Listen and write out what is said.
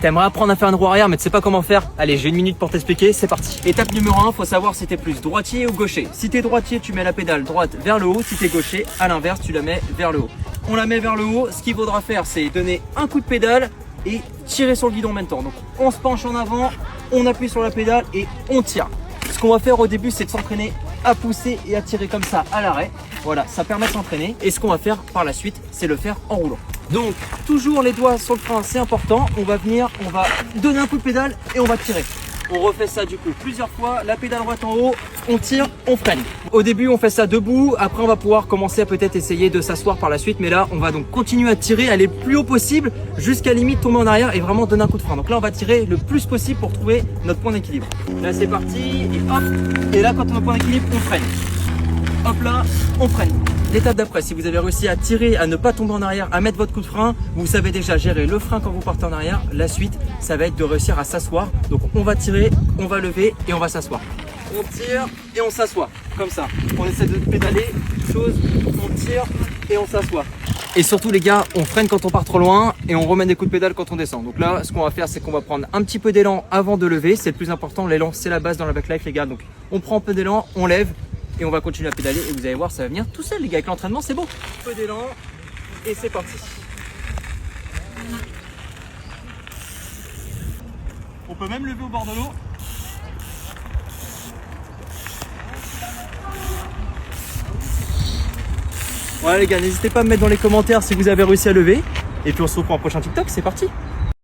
T'aimerais apprendre à faire une roue arrière mais tu sais pas comment faire? Allez, j'ai une minute pour t'expliquer, c'est parti. Étape numéro 1, faut savoir si t'es plus droitier ou gaucher. Si t'es droitier, tu mets la pédale droite vers le haut. Si t'es gaucher, à l'inverse, tu la mets vers le haut. On la met vers le haut, ce qu'il faudra faire, c'est donner un coup de pédale et tirer sur le guidon en même temps. Donc on se penche en avant, on appuie sur la pédale et on tire. Ce qu'on va faire au début, c'est de s'entraîner à pousser et à tirer comme ça à l'arrêt. Voilà, ça permet de s'entraîner. Et ce qu'on va faire par la suite, c'est le faire en roulant. Donc, toujours les doigts sur le frein, c'est important. On va donner un coup de pédale et on va tirer. On refait ça du coup plusieurs fois, la pédale droite en haut, on tire, on freine. Au début, on fait ça debout. Après, on va pouvoir commencer à peut-être essayer de s'asseoir par la suite. Mais là, on va donc continuer à tirer, aller le plus haut possible jusqu'à limite tomber en arrière et vraiment donner un coup de frein. Donc là, on va tirer le plus possible pour trouver notre point d'équilibre. Là, c'est parti et hop. Et là, quand on a un point d'équilibre, on freine. Hop là, on freine. L'étape d'après, si vous avez réussi à tirer, à ne pas tomber en arrière, à mettre votre coup de frein, vous savez déjà gérer le frein quand vous partez en arrière. La suite, ça va être de réussir à s'asseoir. Donc on va tirer, on va lever et on va s'asseoir. On tire et on s'assoit, comme ça. On essaie de pédaler, chose, on tire et on s'assoit. Et surtout les gars, on freine quand on part trop loin et on remet des coups de pédale quand on descend. Donc là, ce qu'on va faire, c'est qu'on va prendre un petit peu d'élan avant de lever. C'est le plus important, l'élan c'est la base dans la backlife les gars. Donc on prend un peu d'élan, on lève. Et on va continuer à pédaler et vous allez voir, ça va venir tout seul les gars, avec l'entraînement c'est bon. Un peu d'élan et c'est parti. On peut même lever au bord de l'eau. Voilà les gars, n'hésitez pas à me mettre dans les commentaires si vous avez réussi à lever. Et puis on se retrouve pour un prochain TikTok, c'est parti.